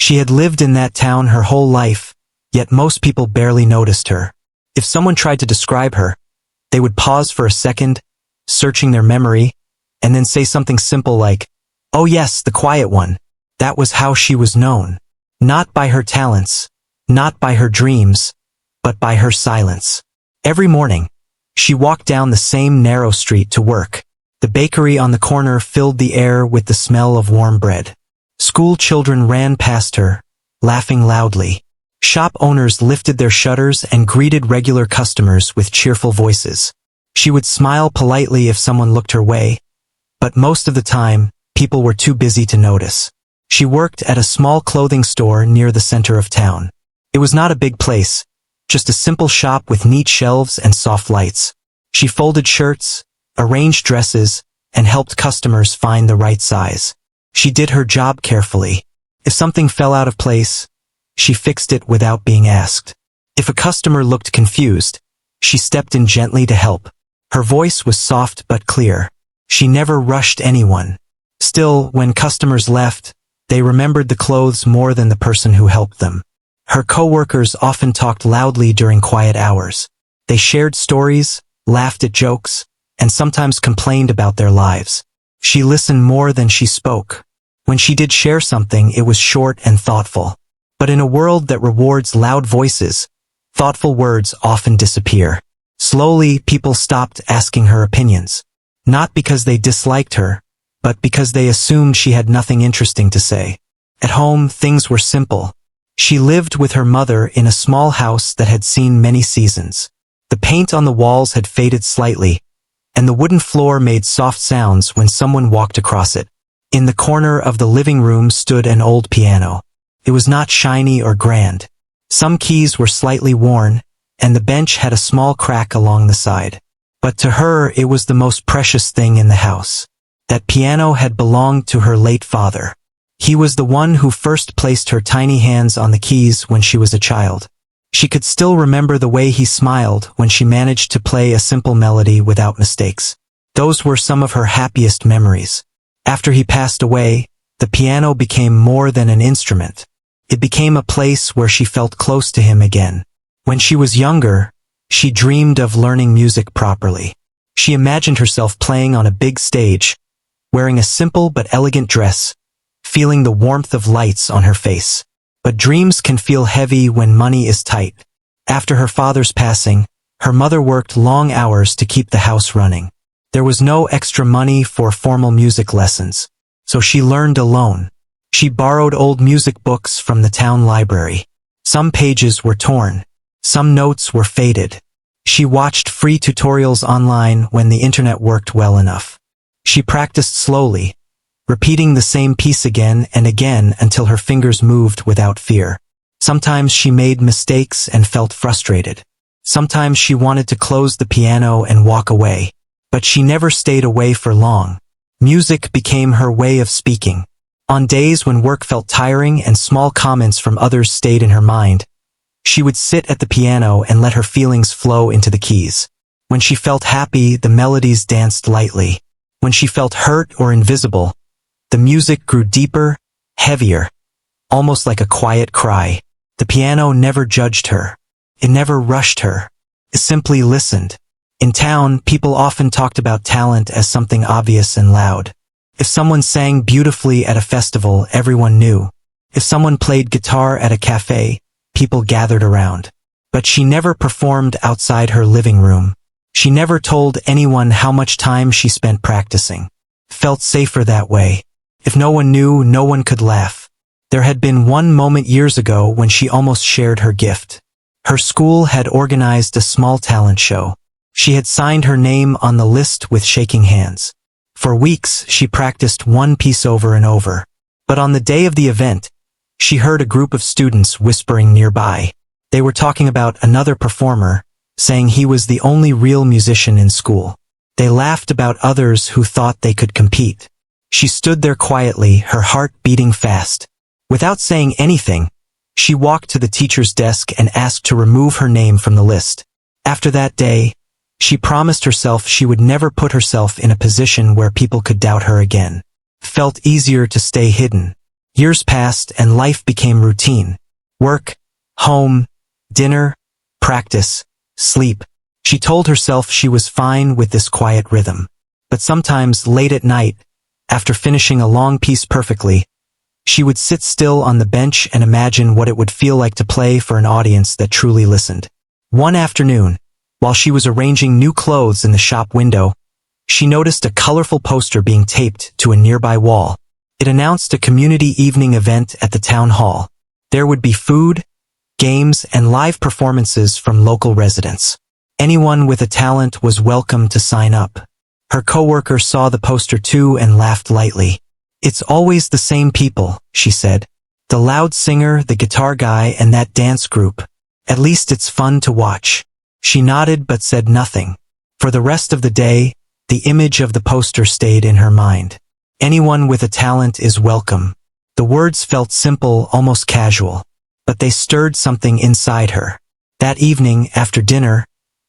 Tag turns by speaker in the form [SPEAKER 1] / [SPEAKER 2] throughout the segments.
[SPEAKER 1] She had lived in that town her whole life, yet most people barely noticed her. If someone tried to describe her, they would pause for a second, searching their memory, and then say something simple like, "Oh yes, the quiet one." That was how she was known. Not by her talents, not by her dreams, but by her silence. Every morning, she walked down the same narrow street to work. The bakery on the corner filled the air with the smell of warm bread. School children ran past her, laughing loudly. Shop owners lifted their shutters and greeted regular customers with cheerful voices. She would smile politely if someone looked her way, but most of the time, people were too busy to notice. She worked at a small clothing store near the center of town. It was not a big place, just a simple shop with neat shelves and soft lights. She folded shirts, arranged dresses, and helped customers find the right size. She did her job carefully. If something fell out of place, she fixed it without being asked. If a customer looked confused, she stepped in gently to help. Her voice was soft but clear. She never rushed anyone. Still, when customers left, they remembered the clothes more than the person who helped them. Her coworkers often talked loudly during quiet hours. They shared stories, laughed at jokes, and sometimes complained about their lives. She listened more than she spoke. When she did share something, it was short and thoughtful. But in a world that rewards loud voices, thoughtful words often disappear. Slowly, people stopped asking her opinions. Not because they disliked her, but because they assumed she had nothing interesting to say. At home, things were simple. She lived with her mother in a small house that had seen many seasons. The paint on the walls had faded slightly, and the wooden floor made soft sounds when someone walked across it. In the corner of the living room stood an old piano. It was not shiny or grand. Some keys were slightly worn, and the bench had a small crack along the side. But to her, it was the most precious thing in the house. That piano had belonged to her late father. He was the one who first placed her tiny hands on the keys when she was a child. She could still remember the way he smiled when she managed to play a simple melody without mistakes. Those were some of her happiest memories. After he passed away, the piano became more than an instrument. It became a place where she felt close to him again. When she was younger, she dreamed of learning music properly. She imagined herself playing on a big stage, wearing a simple but elegant dress, feeling the warmth of lights on her face. But dreams can feel heavy when money is tight. After her father's passing, her mother worked long hours to keep the house running. There was no extra money for formal music lessons, so she learned alone. She borrowed old music books from the town library. Some pages were torn. Some notes were faded. She watched free tutorials online when the internet worked well enough. She practiced slowly, repeating the same piece again and again until her fingers moved without fear. Sometimes she made mistakes and felt frustrated. Sometimes she wanted to close the piano and walk away. But she never stayed away for long. Music became her way of speaking. On days when work felt tiring and small comments from others stayed in her mind, she would sit at the piano and let her feelings flow into the keys. When she felt happy, the melodies danced lightly. When she felt hurt or invisible, the music grew deeper, heavier, almost like a quiet cry. The piano never judged her. It never rushed her. It simply listened. In town, people often talked about talent as something obvious and loud. If someone sang beautifully at a festival, everyone knew. If someone played guitar at a cafe, people gathered around. But she never performed outside her living room. She never told anyone how much time she spent practicing. Felt safer that way. If no one knew, no one could laugh. There had been one moment years ago when she almost shared her gift. Her school had organized a small talent show. She had signed her name on the list with shaking hands. For weeks, she practiced one piece over and over. But on the day of the event, she heard a group of students whispering nearby. They were talking about another performer, saying he was the only real musician in school. They laughed about others who thought they could compete. She stood there quietly, her heart beating fast. Without saying anything, she walked to the teacher's desk and asked to remove her name from the list. After that day, she promised herself she would never put herself in a position where people could doubt her again. It felt easier to stay hidden. Years passed and life became routine. Work, home, dinner, practice, sleep. She told herself she was fine with this quiet rhythm. But sometimes, late at night, after finishing a long piece perfectly, she would sit still on the bench and imagine what it would feel like to play for an audience that truly listened. One afternoon, while she was arranging new clothes in the shop window, she noticed a colorful poster being taped to a nearby wall. It announced a community evening event at the town hall. There would be food, games, and live performances from local residents. Anyone with a talent was welcome to sign up. Her coworker saw the poster too and laughed lightly. "It's always the same people," she said. "The loud singer, the guitar guy, and that dance group. At least it's fun to watch." She nodded but said nothing. For the rest of the day, the image of the poster stayed in her mind. Anyone with a talent is welcome. The words felt simple, almost casual, but they stirred something inside her. That evening, after dinner,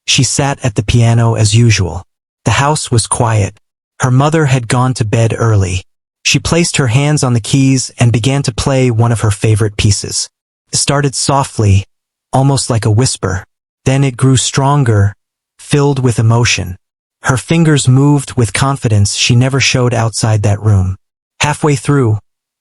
[SPEAKER 1] she sat at the piano as usual. The house was quiet. Her mother had gone to bed early. She placed her hands on the keys and began to play one of her favorite pieces. It started softly, almost like a whisper. Then it grew stronger, filled with emotion. Her fingers moved with confidence she never showed outside that room. Halfway through,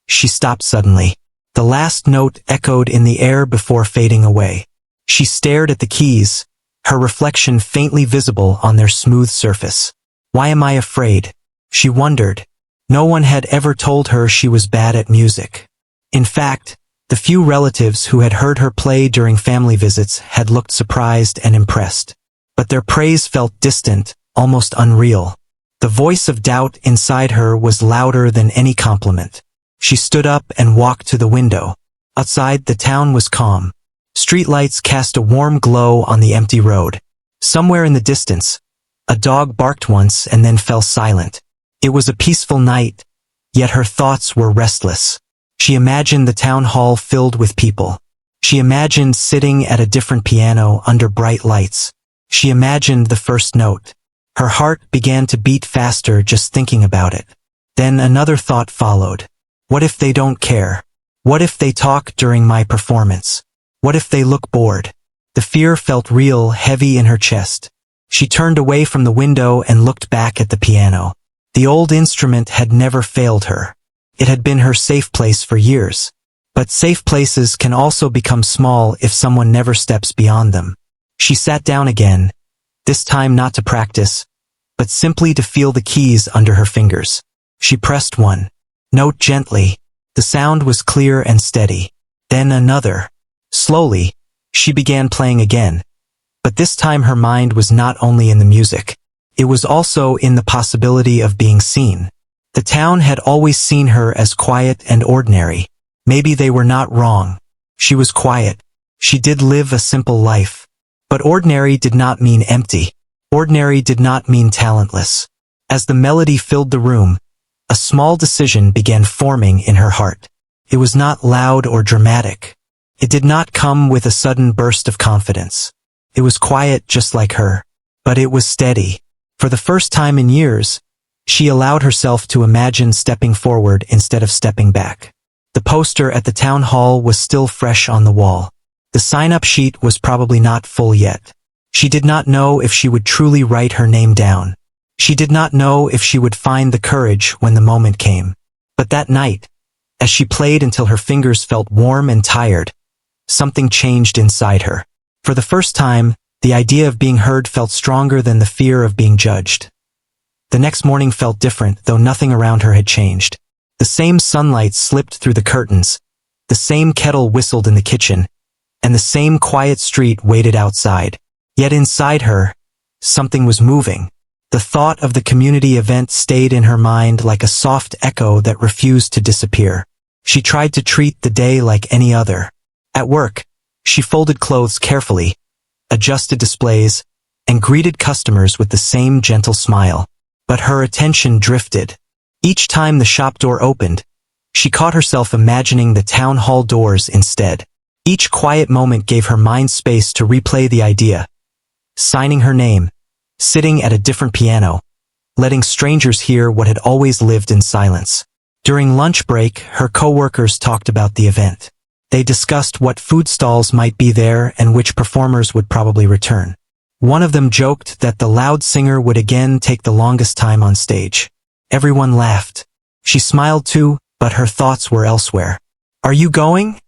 [SPEAKER 1] she stopped suddenly. The last note echoed in the air before fading away. She stared at the keys, her reflection faintly visible on their smooth surface. "Why am I afraid?" she wondered. No one had ever told her she was bad at music. In fact, the few relatives who had heard her play during family visits had looked surprised and impressed. But their praise felt distant, almost unreal. The voice of doubt inside her was louder than any compliment. She stood up and walked to the window. Outside, the town was calm. Streetlights cast a warm glow on the empty road. Somewhere in the distance, a dog barked once and then fell silent. It was a peaceful night, yet her thoughts were restless. She imagined the town hall filled with people. She imagined sitting at a different piano under bright lights. She imagined the first note. Her heart began to beat faster just thinking about it. Then another thought followed. What if they don't care? What if they talk during my performance? What if they look bored? The fear felt real, heavy in her chest. She turned away from the window and looked back at the piano. The old instrument had never failed her. It had been her safe place for years. But safe places can also become small if someone never steps beyond them. She sat down again, this time not to practice, but simply to feel the keys under her fingers. She pressed one note gently. The sound was clear and steady. Then another. Slowly, she began playing again. But this time her mind was not only in the music. It was also in the possibility of being seen. The town had always seen her as quiet and ordinary. Maybe they were not wrong. She was quiet. She did live a simple life. But ordinary did not mean empty. Ordinary did not mean talentless. As the melody filled the room, a small decision began forming in her heart. It was not loud or dramatic. It did not come with a sudden burst of confidence. It was quiet just like her. But it was steady. For the first time in years, she allowed herself to imagine stepping forward instead of stepping back. The poster at the town hall was still fresh on the wall. The sign-up sheet was probably not full yet. She did not know if she would truly write her name down. She did not know if she would find the courage when the moment came. But that night, as she played until her fingers felt warm and tired, something changed inside her. For the first time, the idea of being heard felt stronger than the fear of being judged. The next morning felt different, though nothing around her had changed. The same sunlight slipped through the curtains, the same kettle whistled in the kitchen, and the same quiet street waited outside. Yet inside her, something was moving. The thought of the community event stayed in her mind like a soft echo that refused to disappear. She tried to treat the day like any other. At work, she folded clothes carefully, adjusted displays, and greeted customers with the same gentle smile. But her attention drifted. Each time the shop door opened, she caught herself imagining the town hall doors instead. Each quiet moment gave her mind space to replay the idea. Signing her name, sitting at a different piano, letting strangers hear what had always lived in silence. During lunch break, her coworkers talked about the event. They discussed what food stalls might be there and which performers would probably return. One of them joked that the loud singer would again take the longest time on stage. Everyone laughed. She smiled too, but her thoughts were elsewhere. "Are you going?"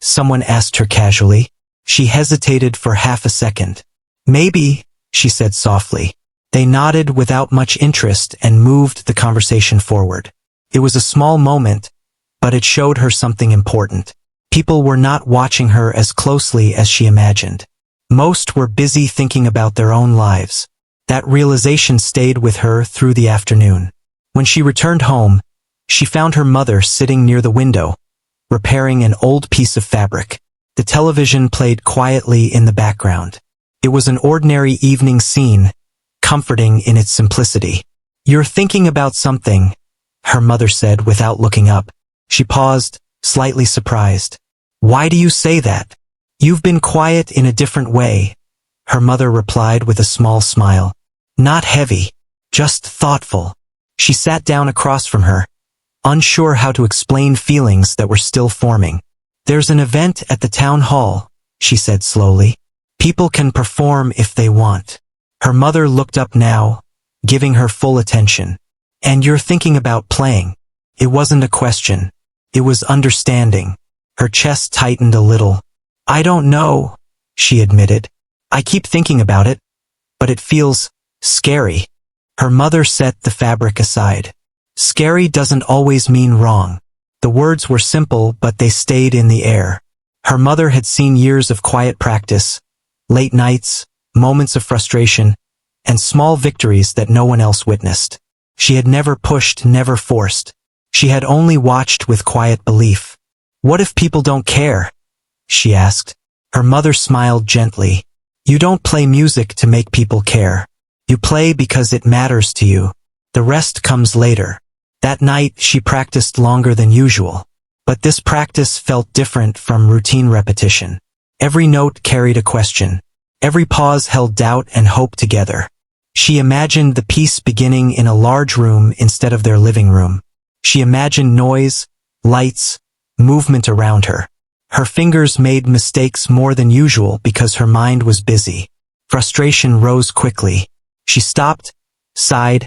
[SPEAKER 1] someone asked her casually. She hesitated for half a second. "Maybe," she said softly. They nodded without much interest and moved the conversation forward. It was a small moment, but it showed her something important. People were not watching her as closely as she imagined. Most were busy thinking about their own lives. That realization stayed with her through the afternoon. When she returned home, she found her mother sitting near the window, repairing an old piece of fabric. The television played quietly in the background. It was an ordinary evening scene, comforting in its simplicity. "You're thinking about something," her mother said without looking up. She paused, slightly surprised. "Why do you say that?" "You've been quiet in a different way," her mother replied with a small smile. "Not heavy, just thoughtful." She sat down across from her, unsure how to explain feelings that were still forming. "There's an event at the town hall," she said slowly. "People can perform if they want." Her mother looked up now, giving her full attention. "And you're thinking about playing?" It wasn't a question. It was understanding. Her chest tightened a little. "I don't know," she admitted. "I keep thinking about it, but it feels scary." Her mother set the fabric aside. "Scary doesn't always mean wrong." The words were simple, but they stayed in the air. Her mother had seen years of quiet practice, late nights, moments of frustration, and small victories that no one else witnessed. She had never pushed, never forced. She had only watched with quiet belief. "What if people don't care?" she asked. Her mother smiled gently. "You don't play music to make people care. You play because it matters to you. The rest comes later." That night, she practiced longer than usual. But this practice felt different from routine repetition. Every note carried a question. Every pause held doubt and hope together. She imagined the piece beginning in a large room instead of their living room. She imagined noise, lights, movement around her. Her fingers made mistakes more than usual because her mind was busy. Frustration rose quickly. She stopped, sighed,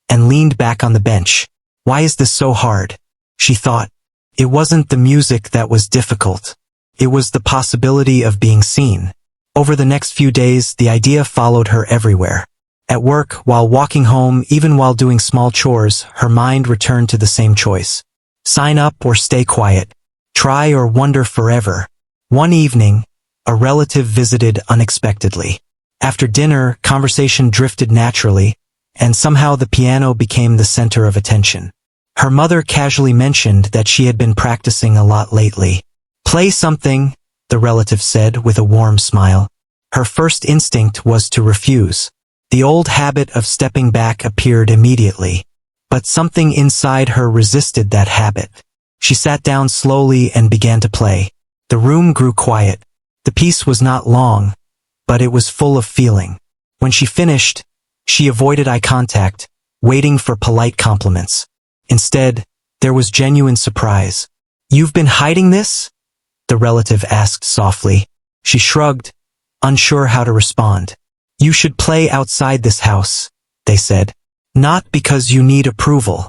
[SPEAKER 1] and leaned back on the bench. "Why is this so hard?" she thought. It wasn't the music that was difficult. It was the possibility of being seen. Over the next few days, the idea followed her everywhere. At work, while walking home, even while doing small chores, her mind returned to the same choice. Sign up or stay quiet. Try or wander forever. One evening, a relative visited unexpectedly. After dinner, conversation drifted naturally, and somehow the piano became the center of attention. Her mother casually mentioned that she had been practicing a lot lately. "Play something," the relative said with a warm smile. Her first instinct was to refuse. The old habit of stepping back appeared immediately. But something inside her resisted that habit. She sat down slowly and began to play. The room grew quiet. The piece was not long, but it was full of feeling. When she finished, she avoided eye contact, waiting for polite compliments. Instead, there was genuine surprise. "You've been hiding this?" the relative asked softly. She shrugged, unsure how to respond. "You should play outside this house," they said. "Not because you need approval,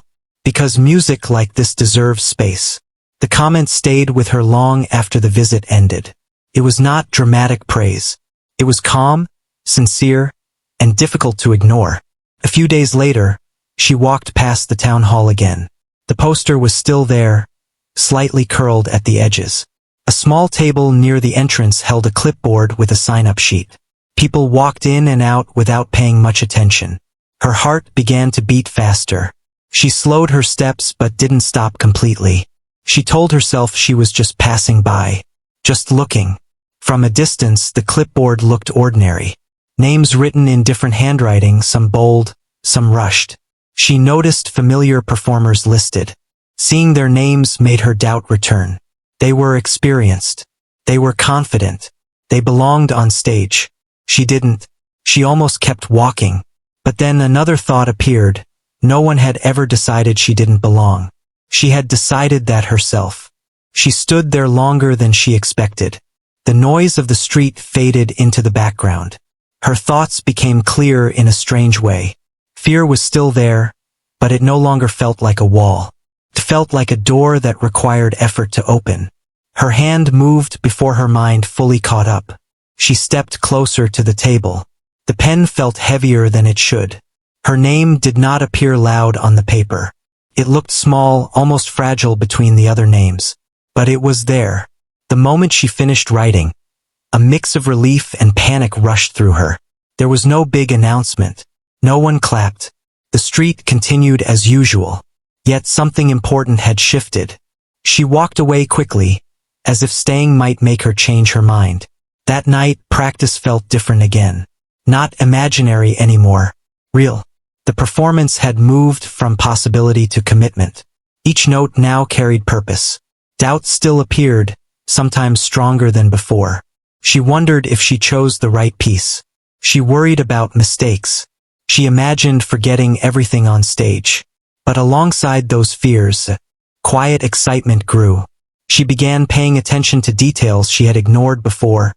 [SPEAKER 1] because music like this deserves space." The comment stayed with her long after the visit ended. It was not dramatic praise. It was calm, sincere, and difficult to ignore. A few days later, she walked past the town hall again. The poster was still there, slightly curled at the edges. A small table near the entrance held a clipboard with a sign-up sheet. People walked in and out without paying much attention. Her heart began to beat faster. She slowed her steps but didn't stop completely. She told herself she was just passing by, just looking. From a distance, the clipboard looked ordinary. Names written in different handwriting, some bold, some rushed. She noticed familiar performers listed. Seeing their names made her doubt return. They were experienced. They were confident. They belonged on stage. She didn't. She almost kept walking. But then another thought appeared. No one had ever decided she didn't belong. She had decided that herself. She stood there longer than she expected. The noise of the street faded into the background. Her thoughts became clear in a strange way. Fear was still there, but it no longer felt like a wall. It felt like a door that required effort to open. Her hand moved before her mind fully caught up. She stepped closer to the table. The pen felt heavier than it should. Her name did not appear loud on the paper. It looked small, almost fragile between the other names. But it was there. The moment she finished writing, a mix of relief and panic rushed through her. There was no big announcement. No one clapped. The street continued as usual. Yet something important had shifted. She walked away quickly, as if staying might make her change her mind. That night, practice felt different again. Not imaginary anymore. Real. The performance had moved from possibility to commitment. Each note now carried purpose. Doubt still appeared, sometimes stronger than before. She wondered if she chose the right piece. She worried about mistakes. She imagined forgetting everything on stage. But alongside those fears, quiet excitement grew. She began paying attention to details she had ignored before.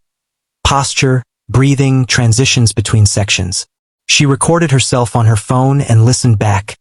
[SPEAKER 1] Posture, breathing, transitions between sections. She recorded herself on her phone and listened back,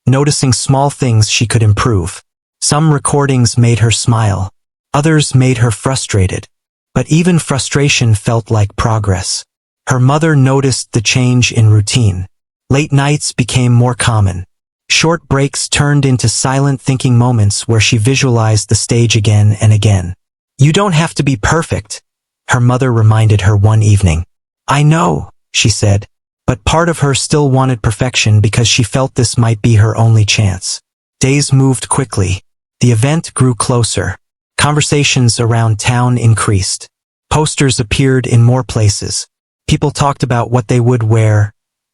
[SPEAKER 1] noticing small things she could improve. Some recordings made her smile. Others made her frustrated. But even frustration felt like progress. Her mother noticed the change in routine. Late nights became more common. Short breaks turned into silent thinking moments where she visualized the stage again and again. "You don't have to be perfect," her mother reminded her one evening. "I know," she said, but part of her still wanted perfection because she felt this might be her only chance. Days moved quickly. The event grew closer. Conversations around town increased. Posters appeared in more places. People talked about what they would wear,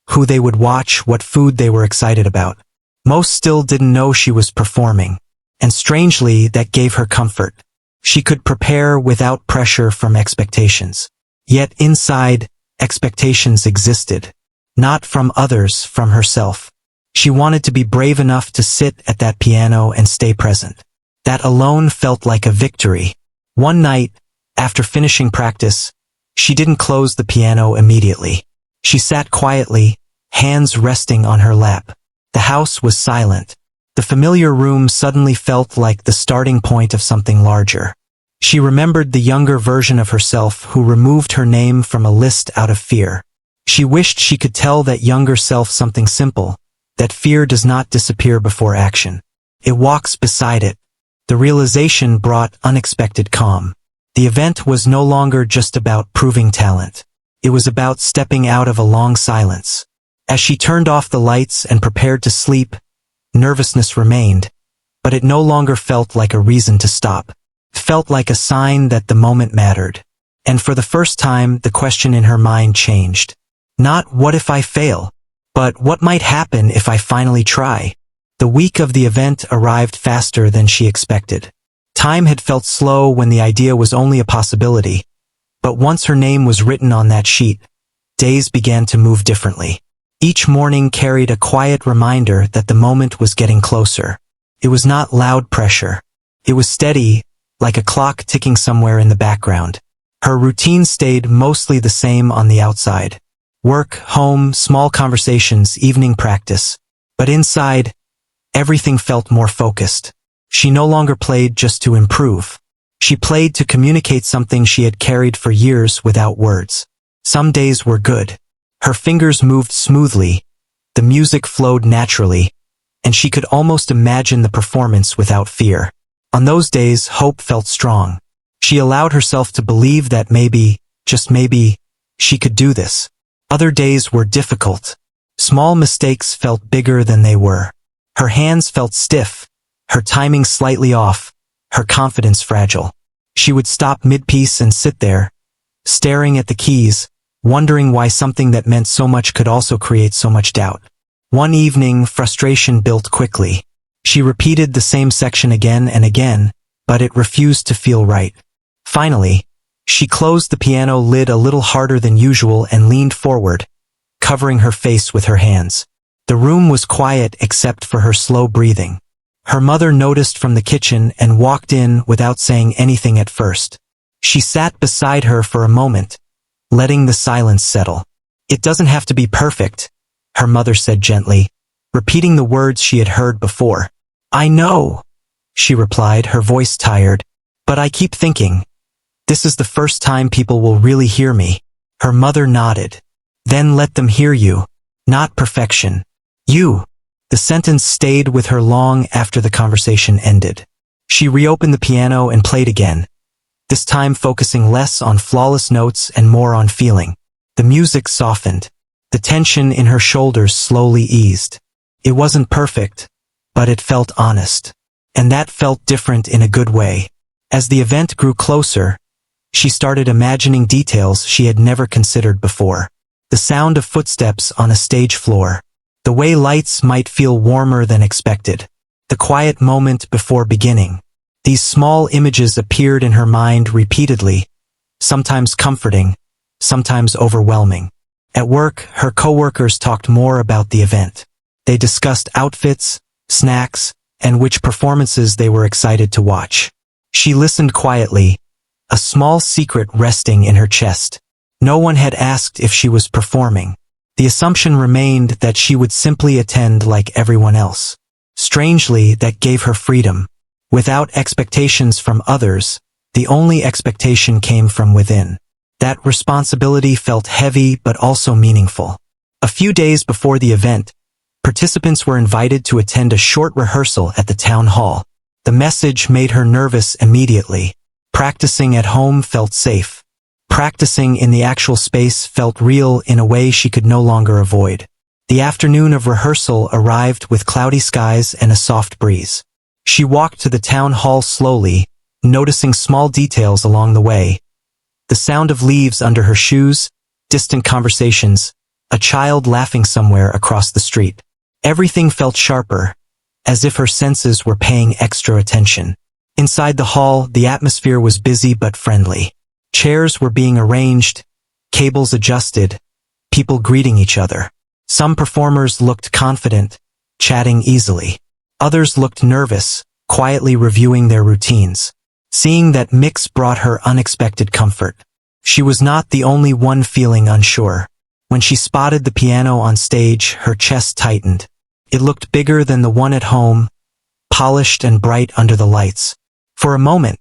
[SPEAKER 1] who they would watch, what food they were excited about. Most still didn't know she was performing, and strangely, that gave her comfort. She could prepare without pressure from expectations. Yet inside, expectations existed. Not from others, from herself. She wanted to be brave enough to sit at that piano and stay present. That alone felt like a victory. One night, after finishing practice, she didn't close the piano immediately. She sat quietly, hands resting on her lap. The house was silent. The familiar room suddenly felt like the starting point of something larger. She remembered the younger version of herself who removed her name from a list out of fear. She wished she could tell that younger self something simple, that fear does not disappear before action. It walks beside it. The realization brought unexpected calm. The event was no longer just about proving talent. It was about stepping out of a long silence. As she turned off the lights and prepared to sleep, nervousness remained, but it no longer felt like a reason to stop. It felt like a sign that the moment mattered. And for the first time, the question in her mind changed. Not what if I fail, but what might happen if I finally try? The week of the event arrived faster than she expected. Time had felt slow when the idea was only a possibility, but once her name was written on that sheet, days began to move differently. Each morning carried a quiet reminder that the moment was getting closer. It was not loud pressure. It was steady, like a clock ticking somewhere in the background. Her routine stayed mostly the same on the outside. Work, home, small conversations, evening practice. But inside, everything felt more focused. She no longer played just to improve. She played to communicate something she had carried for years without words. Some days were good. Her fingers moved smoothly, the music flowed naturally, and she could almost imagine the performance without fear. On those days, hope felt strong. She allowed herself to believe that maybe, just maybe, she could do this. Other days were difficult. Small mistakes felt bigger than they were. Her hands felt stiff, her timing slightly off, her confidence fragile. She would stop mid-piece and sit there, staring at the keys, wondering why something that meant so much could also create so much doubt. One evening, frustration built quickly. She repeated the same section again and again, but it refused to feel right. Finally, she closed the piano lid a little harder than usual and leaned forward, covering her face with her hands. The room was quiet except for her slow breathing. Her mother noticed from the kitchen and walked in without saying anything at first. She sat beside her for a moment, letting the silence settle. "It doesn't have to be perfect," her mother said gently, repeating the words she had heard before. "I know," she replied, her voice tired, "but I keep thinking, this is the first time people will really hear me." Her mother nodded. "Then let them hear you, not perfection. You." The sentence stayed with her long after the conversation ended. She reopened the piano and played again, this time focusing less on flawless notes and more on feeling. The music softened. The tension in her shoulders slowly eased. It wasn't perfect, but it felt honest. And that felt different in a good way. As the event grew closer, she started imagining details she had never considered before. The sound of footsteps on a stage floor. The way lights might feel warmer than expected. The quiet moment before beginning. These small images appeared in her mind repeatedly, sometimes comforting, sometimes overwhelming. At work, her coworkers talked more about the event. They discussed outfits, snacks, and which performances they were excited to watch. She listened quietly, a small secret resting in her chest. No one had asked if she was performing. The assumption remained that she would simply attend like everyone else. Strangely, that gave her freedom. Without expectations from others, the only expectation came from within. That responsibility felt heavy but also meaningful. A few days before the event, participants were invited to attend a short rehearsal at the town hall. The message made her nervous immediately. Practicing at home felt safe. Practicing in the actual space felt real in a way she could no longer avoid. The afternoon of rehearsal arrived with cloudy skies and a soft breeze. She walked to the town hall slowly, noticing small details along the way. The sound of leaves under her shoes, distant conversations, a child laughing somewhere across the street. Everything felt sharper, as if her senses were paying extra attention. Inside the hall, the atmosphere was busy but friendly. Chairs were being arranged, cables adjusted, people greeting each other. Some performers looked confident, chatting easily. Others looked nervous, quietly reviewing their routines. Seeing that mix brought her unexpected comfort. She was not the only one feeling unsure. When she spotted the piano on stage, her chest tightened. It looked bigger than the one at home, polished and bright under the lights. For a moment,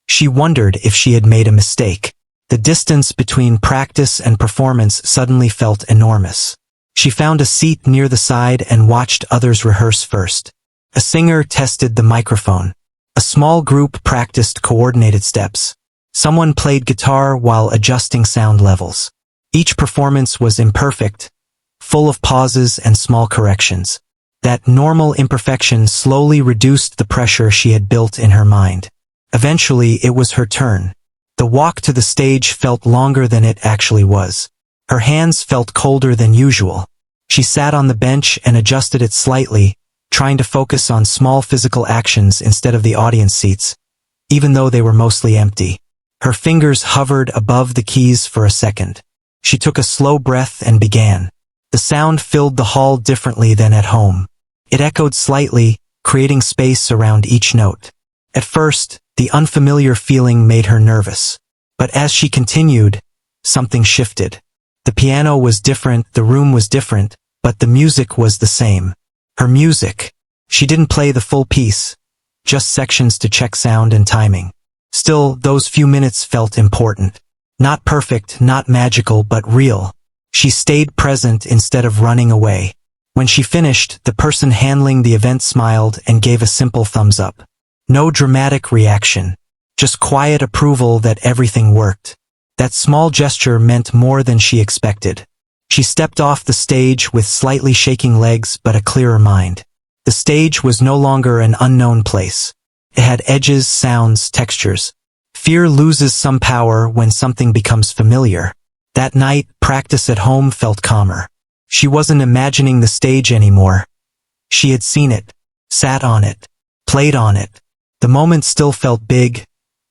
[SPEAKER 1] she wondered if she had made a mistake. The distance between practice and performance suddenly felt enormous. She found a seat near the side and watched others rehearse first. A singer tested the microphone. A small group practiced coordinated steps. Someone played guitar while adjusting sound levels. Each performance was imperfect, full of pauses and small corrections. That normal imperfection slowly reduced the pressure she had built in her mind. Eventually, it was her turn. The walk to the stage felt longer than it actually was. Her hands felt colder than usual. She sat on the bench and adjusted it slightly, trying to focus on small physical actions instead of the audience seats, even though they were mostly empty. Her fingers hovered above the keys for a second. She took a slow breath and began. The sound filled the hall differently than at home. It echoed slightly, creating space around each note. At first, the unfamiliar feeling made her nervous. But as she continued, something shifted. The piano was different, the room was different, but the music was the same. Her music. She didn't play the full piece, just sections to check sound and timing. Still, those few minutes felt important. Not perfect, not magical, but real. She stayed present instead of running away. When she finished, the person handling the event smiled and gave a simple thumbs up. No dramatic reaction, just quiet approval that everything worked. That small gesture meant more than she expected. She stepped off the stage with slightly shaking legs but a clearer mind. The stage was no longer an unknown place. It had edges, sounds, textures. Fear loses some power when something becomes familiar. That night, practice at home felt calmer. She wasn't imagining the stage anymore. She had seen it, sat on it, played on it. The moment still felt big,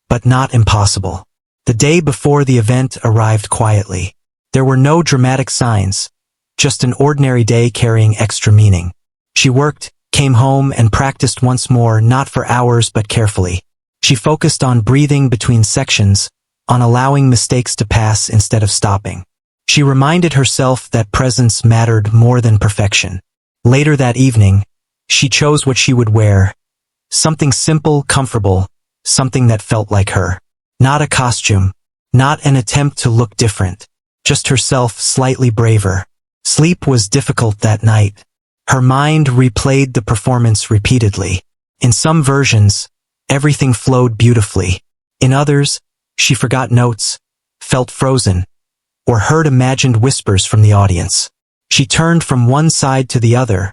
[SPEAKER 1] but not impossible. The day before the event arrived quietly. There were no dramatic signs, just an ordinary day carrying extra meaning. She worked, came home and practiced once more, not for hours but carefully. She focused on breathing between sections, on allowing mistakes to pass instead of stopping. She reminded herself that presence mattered more than perfection. Later that evening, she chose what she would wear. Something simple, comfortable, something that felt like her. Not a costume, not an attempt to look different, just herself slightly braver. Sleep was difficult that night. Her mind replayed the performance repeatedly. In some versions, everything flowed beautifully. In others, she forgot notes, felt frozen, or heard imagined whispers from the audience. She turned from one side to the other,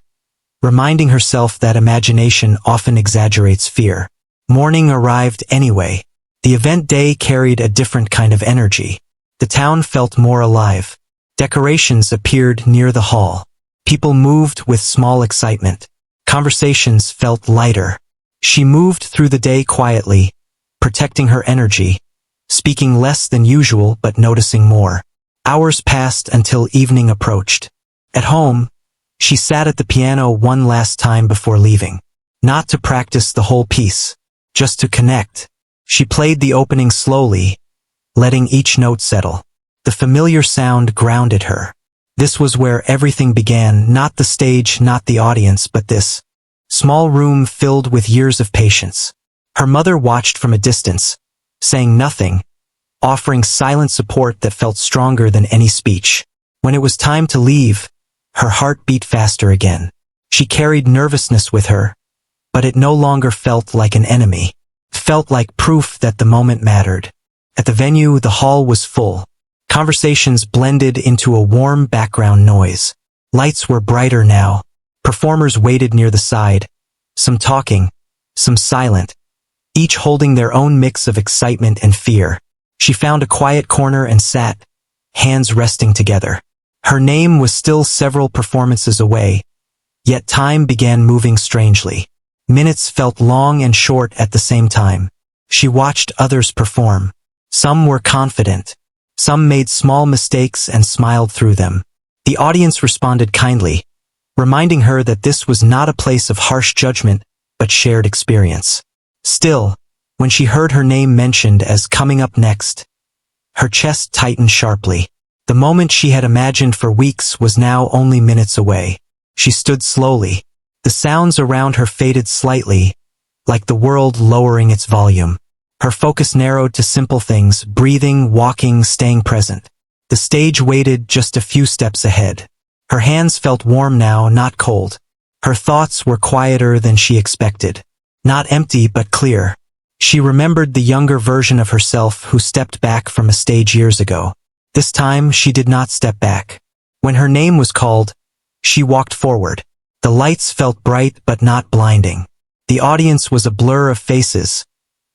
[SPEAKER 1] reminding herself that imagination often exaggerates fear. Morning arrived anyway. The event day carried a different kind of energy. The town felt more alive. Decorations appeared near the hall. People moved with small excitement. Conversations felt lighter. She moved through the day quietly, protecting her energy, speaking less than usual but noticing more. Hours passed until evening approached. At home, she sat at the piano one last time before leaving. Not to practice the whole piece, just to connect. She played the opening slowly, letting each note settle. The familiar sound grounded her. This was where everything began, not the stage, not the audience, but this small room filled with years of patience. Her mother watched from a distance, saying nothing, offering silent support that felt stronger than any speech. When it was time to leave, her heart beat faster again. She carried nervousness with her, but it no longer felt like an enemy. It felt like proof that the moment mattered. At the venue, the hall was full. Conversations blended into a warm background noise. Lights were brighter now. Performers waited near the side, some talking, some silent, each holding their own mix of excitement and fear. She found a quiet corner and sat, hands resting together. Her name was still several performances away, yet time began moving strangely. Minutes felt long and short at the same time. She watched others perform. Some were confident. Some made small mistakes and smiled through them. The audience responded kindly, reminding her that this was not a place of harsh judgment, but shared experience. Still, when she heard her name mentioned as coming up next, her chest tightened sharply. The moment she had imagined for weeks was now only minutes away. She stood slowly. The sounds around her faded slightly, like the world lowering its volume. Her focus narrowed to simple things, breathing, walking, staying present. The stage waited just a few steps ahead. Her hands felt warm now, not cold. Her thoughts were quieter than she expected. Not empty, but clear. She remembered the younger version of herself who stepped back from a stage years ago. This time, she did not step back. When her name was called, she walked forward. The lights felt bright but not blinding. The audience was a blur of faces.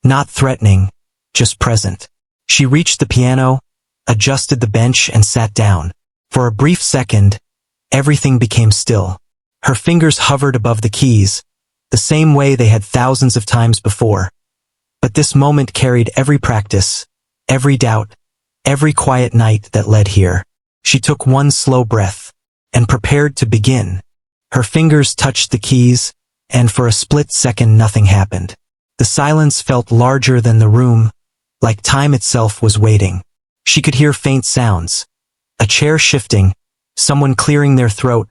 [SPEAKER 1] Not threatening, just present. She reached the piano, adjusted the bench and sat down. For a brief second, everything became still. Her fingers hovered above the keys, the same way they had thousands of times before. But this moment carried every practice, every doubt, every quiet night that led here. She took one slow breath and prepared to begin. Her fingers touched the keys, and for a split second nothing happened. The silence felt larger than the room, like time itself was waiting. She could hear faint sounds. A chair shifting, someone clearing their throat,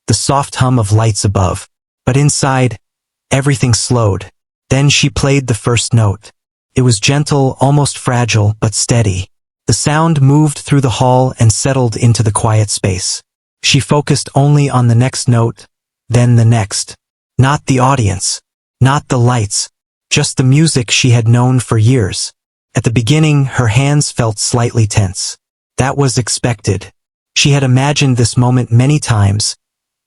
[SPEAKER 1] the soft hum of lights above. But inside, everything slowed. Then she played the first note. It was gentle, almost fragile, but steady. The sound moved through the hall and settled into the quiet space. She focused only on the next note, then the next. Not the audience, not the lights, just the music she had known for years. At the beginning, her hands felt slightly tense. That was expected. She had imagined this moment many times,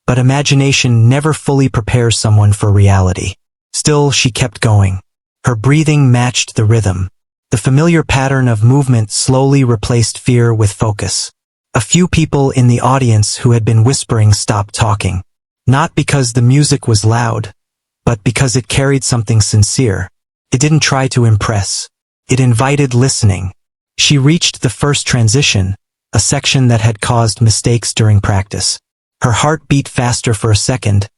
[SPEAKER 1] but imagination never fully prepares someone for reality. Still, she kept going. Her breathing matched the rhythm. The familiar pattern of movement slowly replaced fear with focus. A few people in the audience who had been whispering stopped talking. Not because the music was loud, but because it carried something sincere. It didn't try to impress. It invited listening. She reached the first transition, a section that had caused mistakes during practice. Her heart beat faster for a second,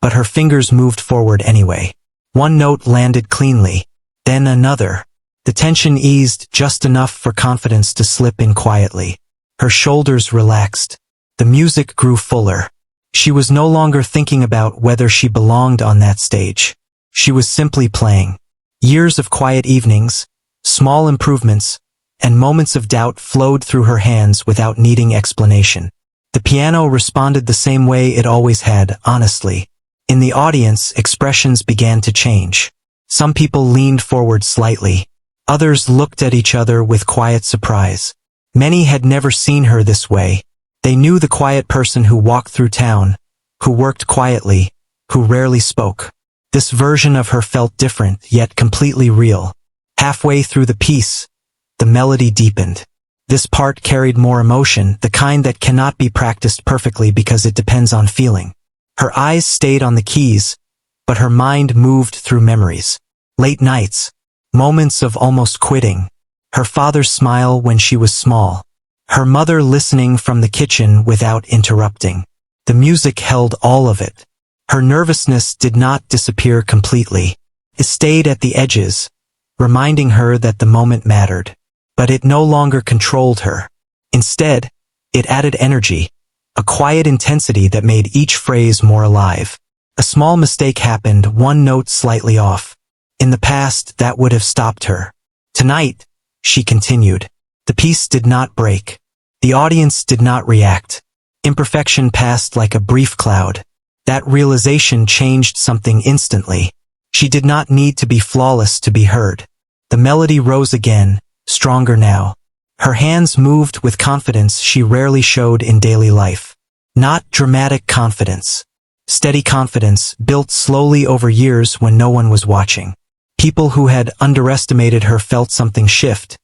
[SPEAKER 1] but her fingers moved forward anyway. One note landed cleanly, then another. The tension eased just enough for confidence to slip in quietly. Her shoulders relaxed. The music grew fuller. She was no longer thinking about whether she belonged on that stage. She was simply playing. Years of quiet evenings, small improvements, and moments of doubt flowed through her hands without needing explanation. The piano responded the same way it always had, honestly. In the audience, expressions began to change. Some people leaned forward slightly. Others looked at each other with quiet surprise. Many had never seen her this way. They knew the quiet person who walked through town, who worked quietly, who rarely spoke. This version of her felt different, yet completely real. Halfway through the piece, the melody deepened. This part carried more emotion, the kind that cannot be practiced perfectly because it depends on feeling. Her eyes stayed on the keys, but her mind moved through memories. Late nights, moments of almost quitting, her father's smile when she was small, her mother listening from the kitchen without interrupting. The music held all of it. Her nervousness did not disappear completely. It stayed at the edges, reminding her that the moment mattered. But it no longer controlled her. Instead, it added energy, a quiet intensity that made each phrase more alive. A small mistake happened, one note slightly off. In the past, that would have stopped her. Tonight, she continued. The piece did not break. The audience did not react. Imperfection passed like a brief cloud. That realization changed something instantly. She did not need to be flawless to be heard. The melody rose again, stronger now. Her hands moved with confidence she rarely showed in daily life. Not dramatic confidence. Steady confidence built slowly over years when no one was watching. People who had underestimated her felt something shift,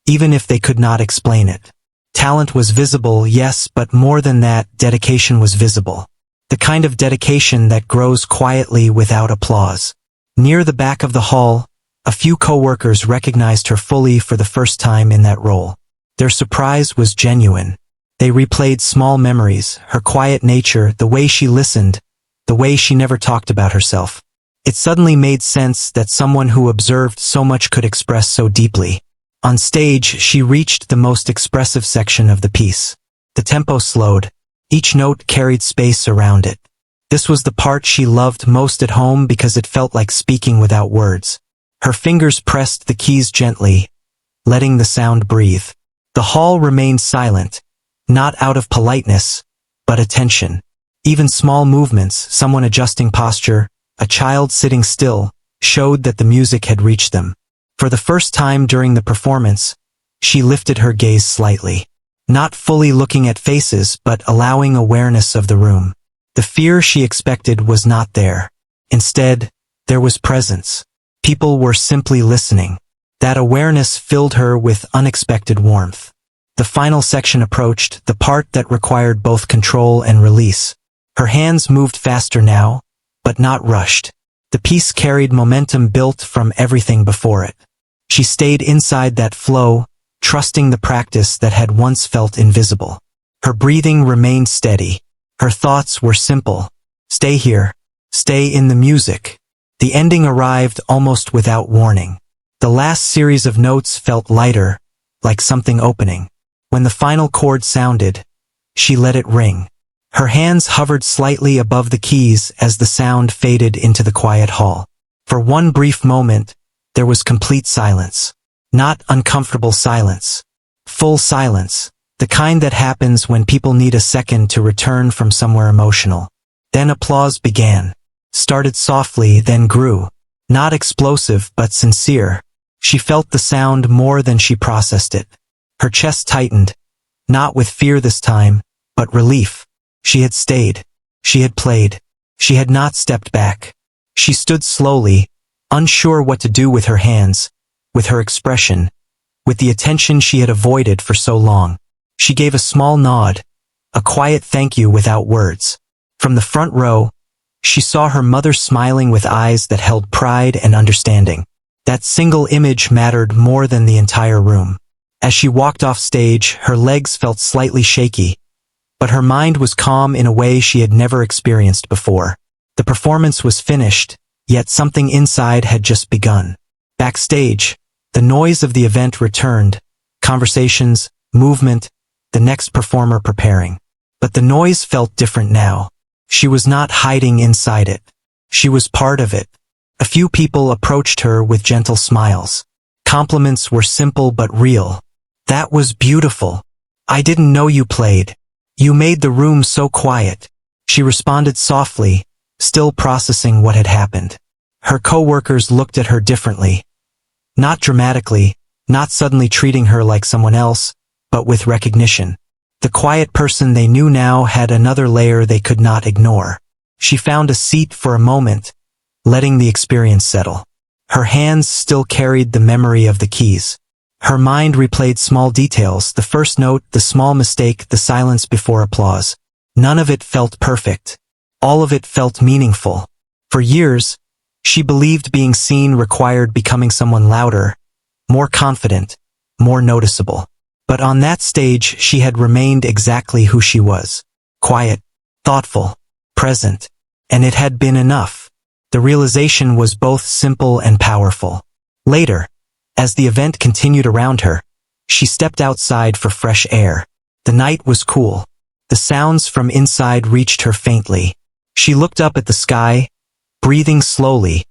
[SPEAKER 1] even if they could not explain it. Talent was visible, yes, but more than that, dedication was visible. The kind of dedication that grows quietly without applause. Near the back of the hall, a few co-workers recognized her fully for the first time in that role. Their surprise was genuine. They replayed small memories, her quiet nature, the way she listened, the way she never talked about herself. It suddenly made sense that someone who observed so much could express so deeply. On stage, she reached the most expressive section of the piece. The tempo slowed. Each note carried space around it. This was the part she loved most at home because it felt like speaking without words. Her fingers pressed the keys gently, letting the sound breathe. The hall remained silent, not out of politeness, but attention. Even small movements, someone adjusting posture, a child sitting still, showed that the music had reached them. For the first time during the performance, she lifted her gaze slightly. Not fully looking at faces, but allowing awareness of the room. The fear she expected was not there. Instead, there was presence. People were simply listening. That awareness filled her with unexpected warmth. The final section approached, the part that required both control and release. Her hands moved faster now, but not rushed. The piece carried momentum built from everything before it. She stayed inside that flow, trusting the practice that had once felt invisible. Her breathing remained steady. Her thoughts were simple. Stay here. Stay in the music. The ending arrived almost without warning. The last series of notes felt lighter, like something opening. When the final chord sounded, she let it ring. Her hands hovered slightly above the keys as the sound faded into the quiet hall. For one brief moment, there was complete silence. Not uncomfortable silence. Full silence. The kind that happens when people need a second to return from somewhere emotional. Then applause began. Started softly, then grew. Not explosive, but sincere. She felt the sound more than she processed it. Her chest tightened. Not with fear this time, but relief. She had stayed. She had played. She had not stepped back. She stood slowly, unsure what to do with her hands, with her expression, with the attention she had avoided for so long. She gave a small nod, a quiet thank you without words. From the front row, she saw her mother smiling with eyes that held pride and understanding. That single image mattered more than the entire room. As she walked off stage, her legs felt slightly shaky, but her mind was calm in a way she had never experienced before. The performance was finished, yet something inside had just begun. Backstage, the noise of the event returned, conversations, movement, the next performer preparing. But the noise felt different now. She was not hiding inside it. She was part of it. A few people approached her with gentle smiles. Compliments were simple but real. "That was beautiful. I didn't know you played. You made the room so quiet." She responded softly, still processing what had happened. Her coworkers looked at her differently. Not dramatically, not suddenly treating her like someone else, but with recognition. The quiet person they knew now had another layer they could not ignore. She found a seat for a moment, letting the experience settle. Her hands still carried the memory of the keys. Her mind replayed small details, the first note, the small mistake, the silence before applause. None of it felt perfect. All of it felt meaningful. For years, she believed being seen required becoming someone louder, more confident, more noticeable. But on that stage, she had remained exactly who she was. Quiet, thoughtful, present. And it had been enough. The realization was both simple and powerful. Later, as the event continued around her, she stepped outside for fresh air. The night was cool. The sounds from inside reached her faintly. She looked up at the sky, breathing slowly,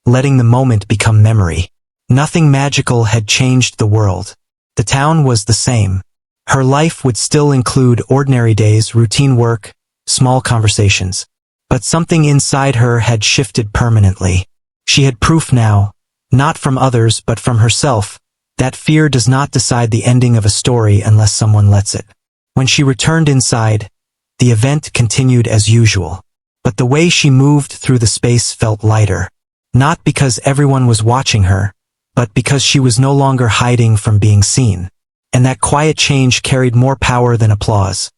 [SPEAKER 1] letting the moment become memory. Nothing magical had changed the world. The town was the same. Her life would still include ordinary days, routine work, small conversations. But something inside her had shifted permanently. She had proof now, not from others but from herself, that fear does not decide the ending of a story unless someone lets it. When she returned inside, the event continued as usual. But the way she moved through the space felt lighter. Not because everyone was watching her, but because she was no longer hiding from being seen. And that quiet change carried more power than applause.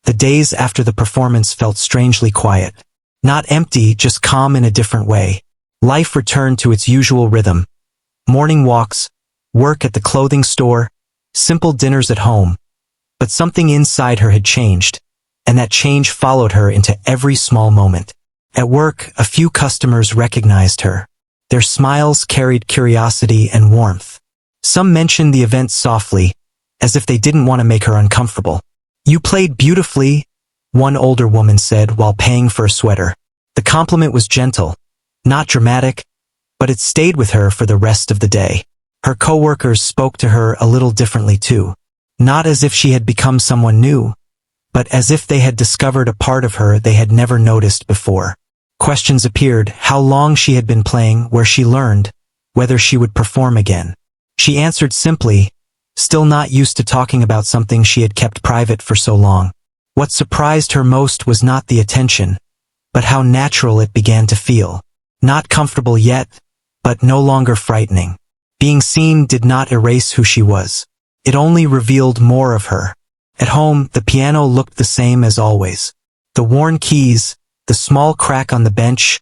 [SPEAKER 1] The days after the performance felt strangely quiet. Not empty, just calm in a different way. Life returned to its usual rhythm. Morning walks, work at the clothing store, simple dinners at home. But something inside her had changed, and that change followed her into every small moment. At work, a few customers recognized her. Their smiles carried curiosity and warmth. Some mentioned the event softly, as if they didn't want to make her uncomfortable. "You played beautifully," one older woman said while paying for a sweater. The compliment was gentle, not dramatic, but it stayed with her for the rest of the day. Her coworkers spoke to her a little differently too. Not as if she had become someone new, but as if they had discovered a part of her they had never noticed before. Questions appeared: how long she had been playing, where she learned, whether she would perform again. She answered simply, still not used to talking about something she had kept private for so long. What surprised her most was not the attention, but how natural it began to feel. Not comfortable yet, but no longer frightening. Being seen did not erase who she was. It only revealed more of her. At home, the piano looked the same as always. The worn keys, the small crack on the bench,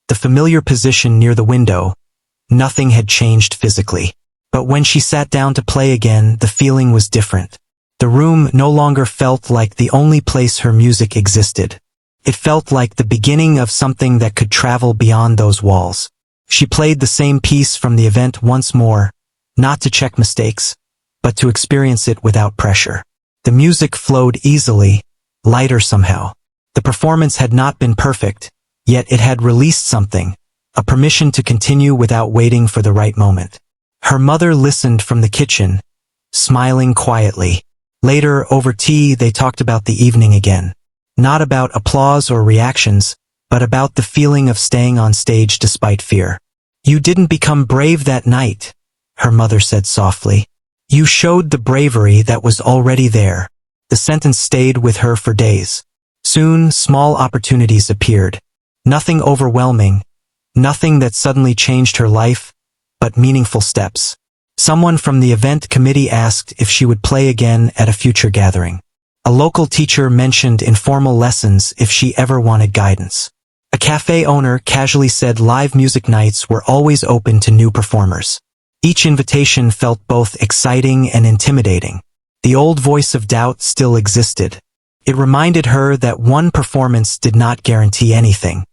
[SPEAKER 1] the familiar position near the window. Nothing had changed physically. But when she sat down to play again, the feeling was different. The room no longer felt like the only place her music existed. It felt like the beginning of something that could travel beyond those walls. She played the same piece from the event once more, not to check mistakes, but to experience it without pressure. The music flowed easily, lighter somehow. The performance had not been perfect, yet it had released something, a permission to continue without waiting for the right moment. Her mother listened from the kitchen, smiling quietly. Later, over tea, they talked about the evening again. Not about applause or reactions, but about the feeling of staying on stage despite fear. "You didn't become brave that night," her mother said softly. "You showed the bravery that was already there." The sentence stayed with her for days. Soon, small opportunities appeared. Nothing overwhelming, nothing that suddenly changed her life, but meaningful steps. Someone from the event committee asked if she would play again at a future gathering. A local teacher mentioned informal lessons if she ever wanted guidance. A cafe owner casually said live music nights were always open to new performers. Each invitation felt both exciting and intimidating. The old voice of doubt still existed. It reminded her that one performance did not guarantee anything.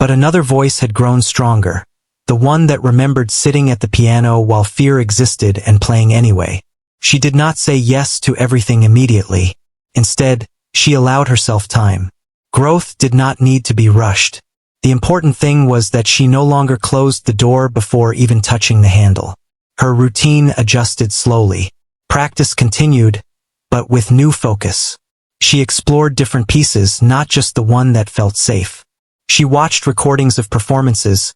[SPEAKER 1] But another voice had grown stronger, the one that remembered sitting at the piano while fear existed and playing anyway. She did not say yes to everything immediately. Instead, she allowed herself time. Growth did not need to be rushed. The important thing was that she no longer closed the door before even touching the handle. Her routine adjusted slowly. Practice continued, but with new focus. She explored different pieces, not just the one that felt safe. She watched recordings of performances,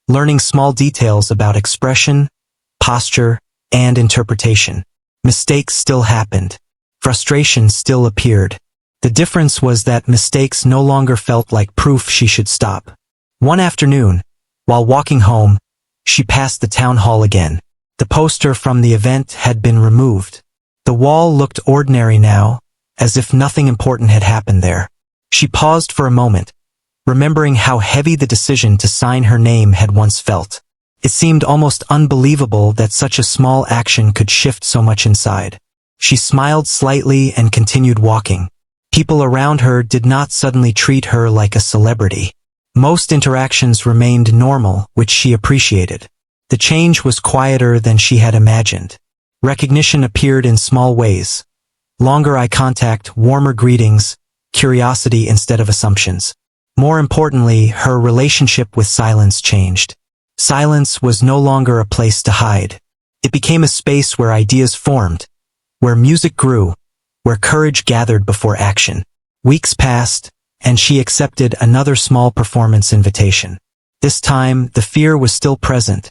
[SPEAKER 1] learning small details about expression, posture, and interpretation. Mistakes still happened. Frustration still appeared. The difference was that mistakes no longer felt like proof she should stop. One afternoon, while walking home, she passed the town hall again. The poster from the event had been removed. The wall looked ordinary now, as if nothing important had happened there. She paused for a moment, remembering how heavy the decision to sign her name had once felt. It seemed almost unbelievable that such a small action could shift so much inside. She smiled slightly and continued walking. People around her did not suddenly treat her like a celebrity. Most interactions remained normal, which she appreciated. The change was quieter than she had imagined. Recognition appeared in small ways. Longer eye contact, warmer greetings, curiosity instead of assumptions. More importantly, her relationship with silence changed. Silence was no longer a place to hide. It became a space where ideas formed, where music grew, where courage gathered before action. Weeks passed, and she accepted another small performance invitation. This time, the fear was still present,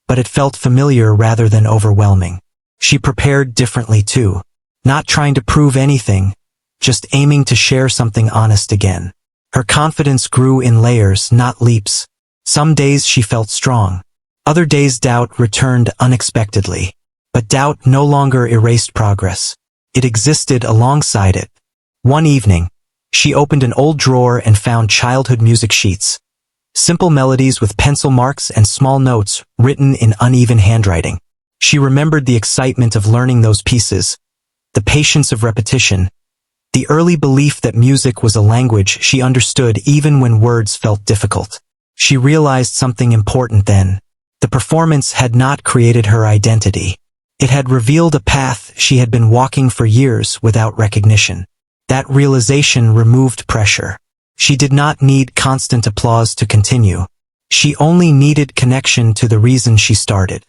[SPEAKER 1] but it felt familiar rather than overwhelming. She prepared differently too, not trying to prove anything, just aiming to share something honest again. Her confidence grew in layers, not leaps. Some days she felt strong. Other days doubt returned unexpectedly. But doubt no longer erased progress. It existed alongside it. One evening, she opened an old drawer and found childhood music sheets. Simple melodies with pencil marks and small notes written in uneven handwriting. She remembered the excitement of learning those pieces, the patience of repetition, the early belief that music was a language she understood even when words felt difficult. She realized something important then. The performance had not created her identity. It had revealed a path she had been walking for years without recognition. That realization removed pressure. She did not need constant applause to continue. She only needed connection to the reason she started.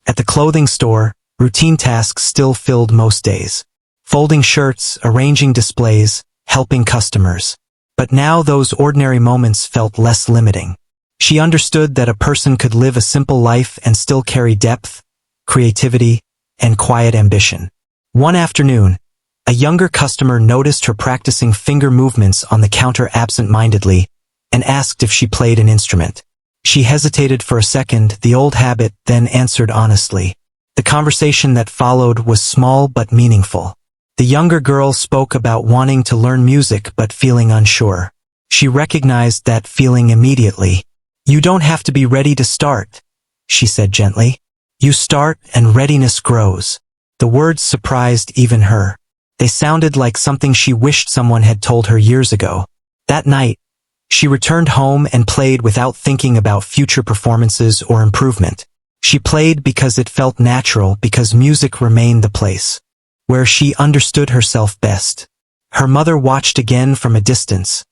[SPEAKER 1] At the clothing store, routine tasks still filled most days. Folding shirts, arranging displays, helping customers. But now those ordinary moments felt less limiting. She understood that a person could live a simple life and still carry depth, creativity, and quiet ambition. One afternoon, a younger customer noticed her practicing finger movements on the counter absent-mindedly and asked if she played an instrument. She hesitated for a second, the old habit, then answered honestly. The conversation that followed was small but meaningful. The younger girl spoke about wanting to learn music but feeling unsure. She recognized that feeling immediately. "You don't have to be ready to start," she said gently. "You start and readiness grows." The words surprised even her. They sounded like something she wished someone had told her years ago. That night, she returned home and played without thinking about future performances or improvement. She played because it felt natural, because music remained the place where she understood herself best. Her mother watched again from a distance.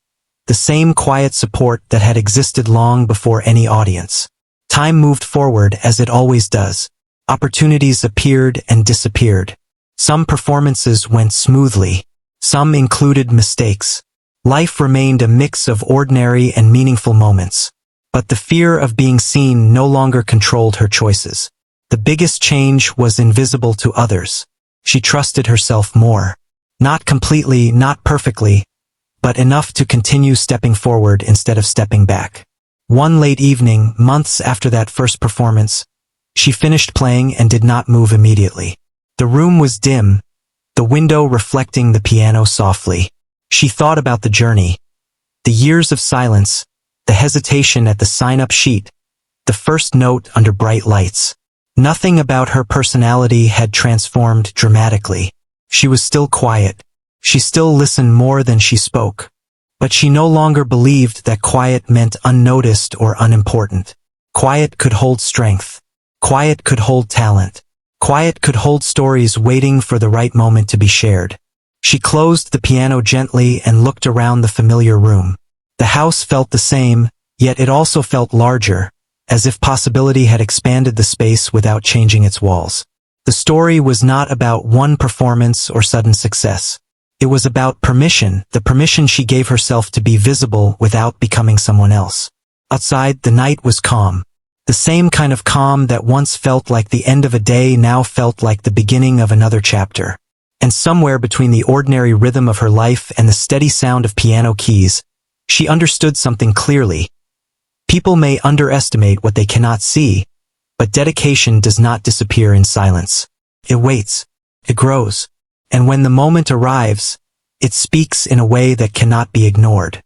[SPEAKER 1] The same quiet support that had existed long before any audience. Time moved forward as it always does. Opportunities appeared and disappeared. Some performances went smoothly. Some included mistakes. Life remained a mix of ordinary and meaningful moments. But the fear of being seen no longer controlled her choices. The biggest change was invisible to others. She trusted herself more. Not completely, not perfectly, but enough to continue stepping forward instead of stepping back. One late evening, months after that first performance, she finished playing and did not move immediately. The room was dim, the window reflecting the piano softly. She thought about the journey, the years of silence, the hesitation at the sign-up sheet, the first note under bright lights. Nothing about her personality had transformed dramatically. She was still quiet. She still listened more than she spoke. But she no longer believed that quiet meant unnoticed or unimportant. Quiet could hold strength. Quiet could hold talent. Quiet could hold stories waiting for the right moment to be shared. She closed the piano gently and looked around the familiar room. The house felt the same, yet it also felt larger, as if possibility had expanded the space without changing its walls. The story was not about one performance or sudden success. It was about permission, the permission she gave herself to be visible without becoming someone else. Outside, the night was calm. The same kind of calm that once felt like the end of a day now felt like the beginning of another chapter. And somewhere between the ordinary rhythm of her life and the steady sound of piano keys, she understood something clearly. People may underestimate what they cannot see, but dedication does not disappear in silence. It waits. It grows. And when the moment arrives, it speaks in a way that cannot be ignored.